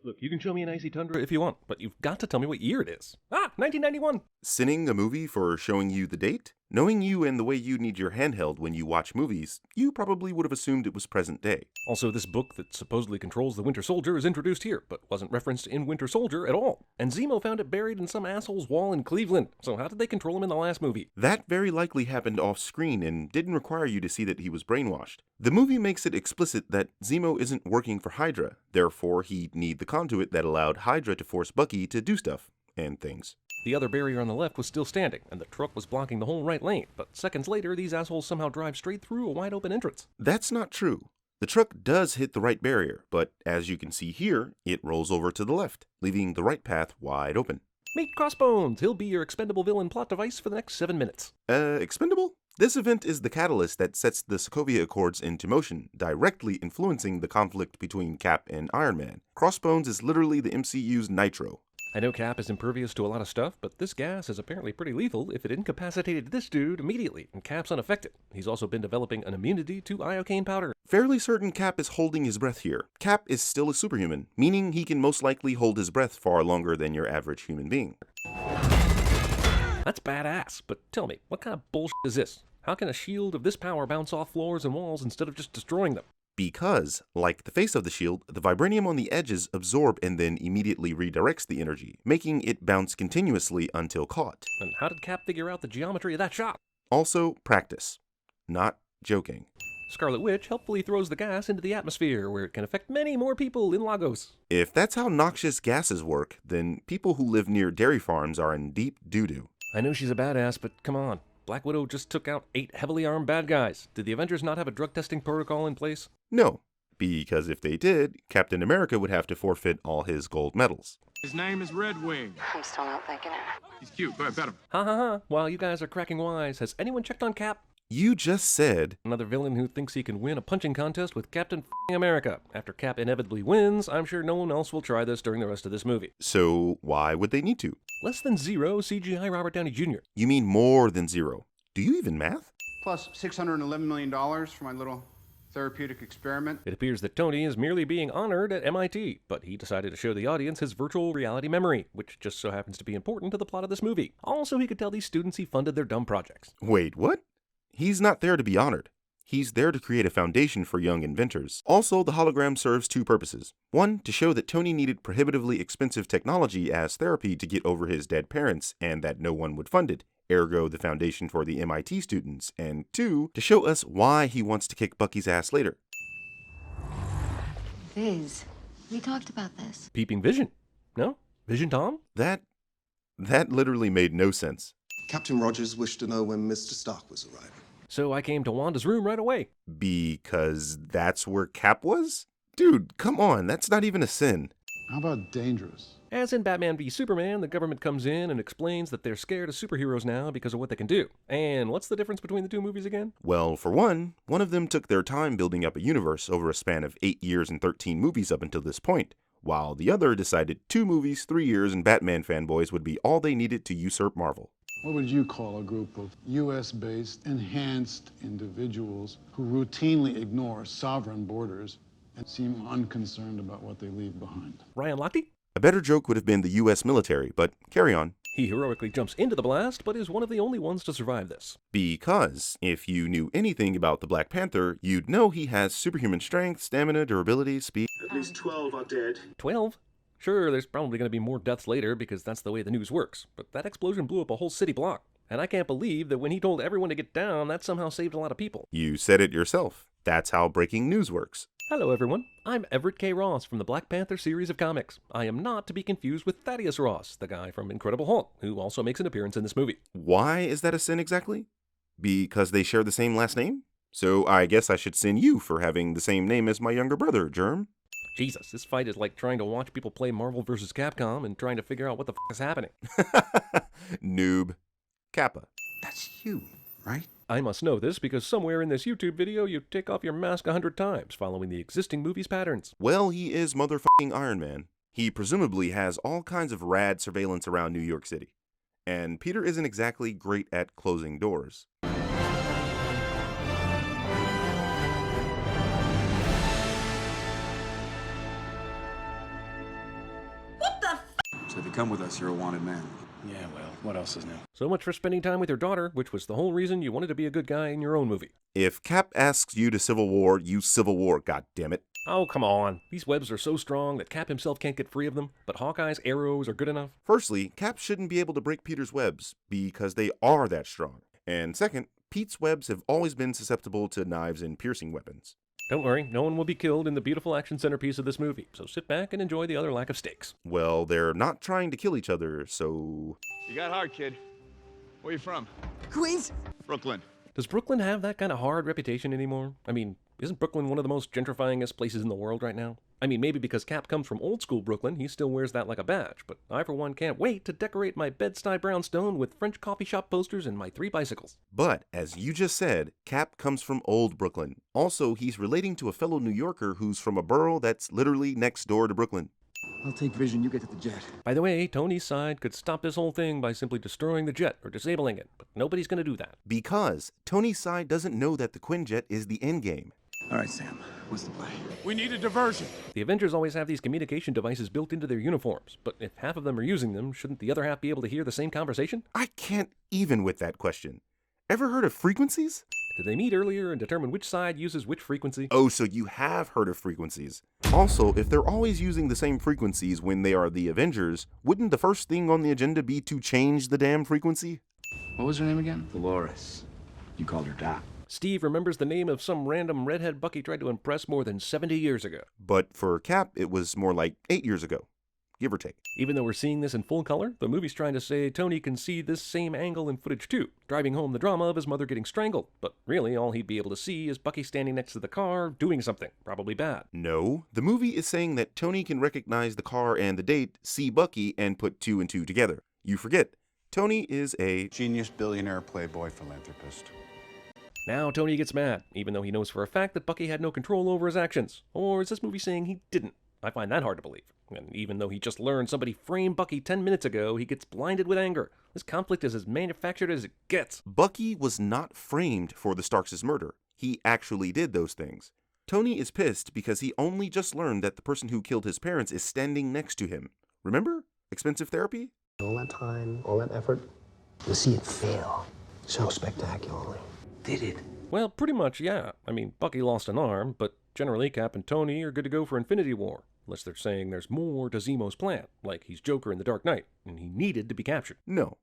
Look, you can show me an icy tundra if you want, but you've got to tell me what year it is. 1991! Sinning a movie for showing you the date? Knowing you and the way you need your handheld when you watch movies, you probably would have assumed it was present day. Also, this book that supposedly controls the Winter Soldier is introduced here, but wasn't referenced in Winter Soldier at all. And Zemo found it buried in some asshole's wall in Cleveland, so how did they control him in the last movie? That very likely happened off-screen and didn't require you to see that he was brainwashed. The movie makes it explicit that Zemo isn't working for Hydra, therefore he'd need the conduit that allowed Hydra to force Bucky to do stuff and things. The other barrier on the left was still standing, and the truck was blocking the whole right lane, but seconds later, these assholes somehow drive straight through a wide-open entrance. That's not true. The truck does hit the right barrier, but as you can see here, it rolls over to the left, leaving the right path wide open. Meet Crossbones! He'll be your expendable villain plot device for the next 7 minutes. Expendable? This event is the catalyst that sets the Sokovia Accords into motion, directly influencing the conflict between Cap and Iron Man. Crossbones is literally the MCU's Nitro. I know Cap is impervious to a lot of stuff, but this gas is apparently pretty lethal if it incapacitated this dude immediately, and Cap's unaffected. He's also been developing an immunity to iocane powder. Fairly certain Cap is holding his breath here. Cap is still a superhuman, meaning he can most likely hold his breath far longer than your average human being. That's badass, but tell me, what kind of bullshit is this? How can a shield of this power bounce off floors and walls instead of just destroying them? Because, like the face of the shield, the vibranium on the edges absorb and then immediately redirects the energy, making it bounce continuously until caught. And how did Cap figure out the geometry of that shot? Also, practice. Not joking. Scarlet Witch helpfully throws the gas into the atmosphere, where it can affect many more people in Lagos. If that's how noxious gases work, then people who live near dairy farms are in deep doo-doo. I know she's a badass, but come on. Black Widow just took out 8 heavily armed bad guys. Did the Avengers not have a drug testing protocol in place? No, because if they did, Captain America would have to forfeit all his gold medals. His name is Red Wing. I'm still not thinking it. He's cute. Go ahead, pet him. Ha ha ha. While you guys are cracking wise, has anyone checked on Cap? You just said... Another villain who thinks he can win a punching contest with Captain America. After Cap inevitably wins, I'm sure no one else will try this during the rest of this movie. So why would they need to? Less than 0 CGI Robert Downey Jr. You mean more than 0. Do you even math? Plus $611 million for my little therapeutic experiment. It appears that Tony is merely being honored at MIT, but he decided to show the audience his virtual reality memory, which just so happens to be important to the plot of this movie. Also, he could tell these students he funded their dumb projects. Wait, what? He's not there to be honored. He's there to create a foundation for young inventors. Also, the hologram serves 2 purposes. 1, to show that Tony needed prohibitively expensive technology as therapy to get over his dead parents, and that no one would fund it. Ergo, the foundation for the MIT students, and 2, to show us why he wants to kick Bucky's ass later. Viz, we talked about this. Peeping Vision? No? Vision Tom? That literally made no sense. Captain Rogers wished to know when Mr. Stark was arriving. So I came to Wanda's room right away. Because that's where Cap was? Dude, come on, that's not even a sin. How about dangerous? As in Batman v Superman, the government comes in and explains that they're scared of superheroes now because of what they can do. And what's the difference between the 2 movies again? Well, for one of them took their time building up a universe over a span of 8 years and 13 movies up until this point, while the other decided 2 movies, 3 years, and Batman fanboys would be all they needed to usurp Marvel. What would you call a group of U.S.-based, enhanced individuals who routinely ignore sovereign borders and seem unconcerned about what they leave behind? Ryan Lochte? A better joke would have been the U.S. military, but carry on. He heroically jumps into the blast, but is one of the only ones to survive this. Because if you knew anything about the Black Panther, you'd know he has superhuman strength, stamina, durability, speed. At least 12 are dead. 12? Sure, there's probably going to be more deaths later because that's the way the news works, but that explosion blew up a whole city block. And I can't believe that when he told everyone to get down, that somehow saved a lot of people. You said it yourself. That's how breaking news works. Hello everyone, I'm Everett K. Ross from the Black Panther series of comics. I am not to be confused with Thaddeus Ross, the guy from Incredible Hulk, who also makes an appearance in this movie. Why is that a sin exactly? Because they share the same last name? So I guess I should sin you for having the same name as my younger brother, Germ. Jesus, this fight is like trying to watch people play Marvel vs. Capcom and trying to figure out what the f*** is happening. Noob. Kappa. That's you, right? I must know this because somewhere in this YouTube video you take off your mask 100 times, following the existing movie's patterns. Well, he is motherfucking Iron Man. He presumably has all kinds of rad surveillance around New York City. And Peter isn't exactly great at closing doors. So if you come with us, you're a wanted man. Yeah, well, what else is new? So much for spending time with your daughter, which was the whole reason you wanted to be a good guy in your own movie. If Cap asks you to Civil War, you Civil War, goddammit. Oh, come on. These webs are so strong that Cap himself can't get free of them, but Hawkeye's arrows are good enough. Firstly, Cap shouldn't be able to break Peter's webs, because they are that strong. And second, Pete's webs have always been susceptible to knives and piercing weapons. Don't worry, no one will be killed in the beautiful action centerpiece of this movie, so sit back and enjoy the other lack of stakes. Well, they're not trying to kill each other, so... You got hard, kid. Where you from? Queens? Brooklyn. Does Brooklyn have that kind of hard reputation anymore? I mean, isn't Brooklyn one of the most gentrifyingest places in the world right now? I mean, maybe because Cap comes from old school Brooklyn, he still wears that like a badge, but I for one can't wait to decorate my Bed-Stuy brownstone with French coffee shop posters and my 3 bicycles. But, as you just said, Cap comes from old Brooklyn. Also, he's relating to a fellow New Yorker who's from a borough that's literally next door to Brooklyn. I'll take Vision, you get to the jet. By the way, Tony's side could stop this whole thing by simply destroying the jet or disabling it, but nobody's gonna do that. Because Tony's side doesn't know that the Quinjet is the endgame. All right, Sam, what's the play? We need a diversion. The Avengers always have these communication devices built into their uniforms, but if half of them are using them, shouldn't the other half be able to hear the same conversation? I can't even with that question. Ever heard of frequencies? Did they meet earlier and determine which side uses which frequency? Oh, so you have heard of frequencies. Also, if they're always using the same frequencies when they are the Avengers, wouldn't the first thing on the agenda be to change the damn frequency? What was her name again? Dolores. You called her Doc. Steve remembers the name of some random redhead Bucky tried to impress more than 70 years ago. But for Cap, it was more like 8 years ago, give or take. Even though we're seeing this in full color, the movie's trying to say Tony can see this same angle in footage too, driving home the drama of his mother getting strangled. But really, all he'd be able to see is Bucky standing next to the car, doing something, probably bad. No, the movie is saying that Tony can recognize the car and the date, see Bucky, and put 2 and 2 together. You forget, Tony is a Genius, billionaire, playboy, philanthropist. Now Tony gets mad, even though he knows for a fact that Bucky had no control over his actions. Or is this movie saying he didn't? I find that hard to believe. And even though he just learned somebody framed Bucky 10 minutes ago, he gets blinded with anger. This conflict is as manufactured as it gets. Bucky was not framed for the Starks' murder. He actually did those things. Tony is pissed because he only just learned that the person who killed his parents is standing next to him. Remember? Expensive therapy? All that time, all that effort, to see it fail so spectacularly. Did it? Well, pretty much, yeah. I mean, Bucky lost an arm, but generally Cap and Tony are good to go for Infinity War. Unless they're saying there's more to Zemo's plan, like he's Joker in The Dark Knight, and he needed to be captured. No.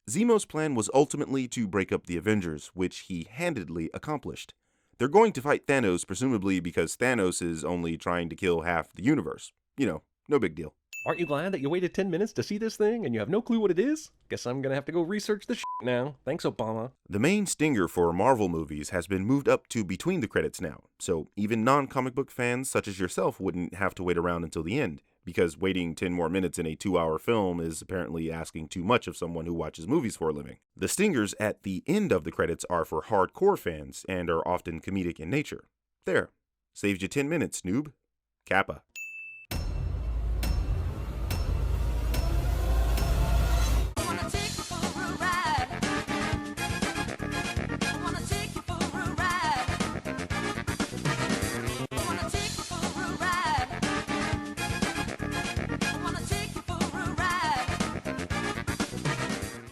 Zemo's plan was ultimately to break up the Avengers, which he handedly accomplished. They're going to fight Thanos, presumably because Thanos is only trying to kill half the universe. You know, no big deal. Aren't you glad that you waited 10 minutes to see this thing and you have no clue what it is? Guess I'm gonna have to go research this shit now. Thanks, Obama. The main stinger for Marvel movies has been moved up to between the credits now, so even non-comic book fans such as yourself wouldn't have to wait around until the end, because waiting 10 more minutes in a 2-hour film is apparently asking too much of someone who watches movies for a living. The stingers at the end of the credits are for hardcore fans and are often comedic in nature. There. Saved you 10 minutes, noob. Kappa.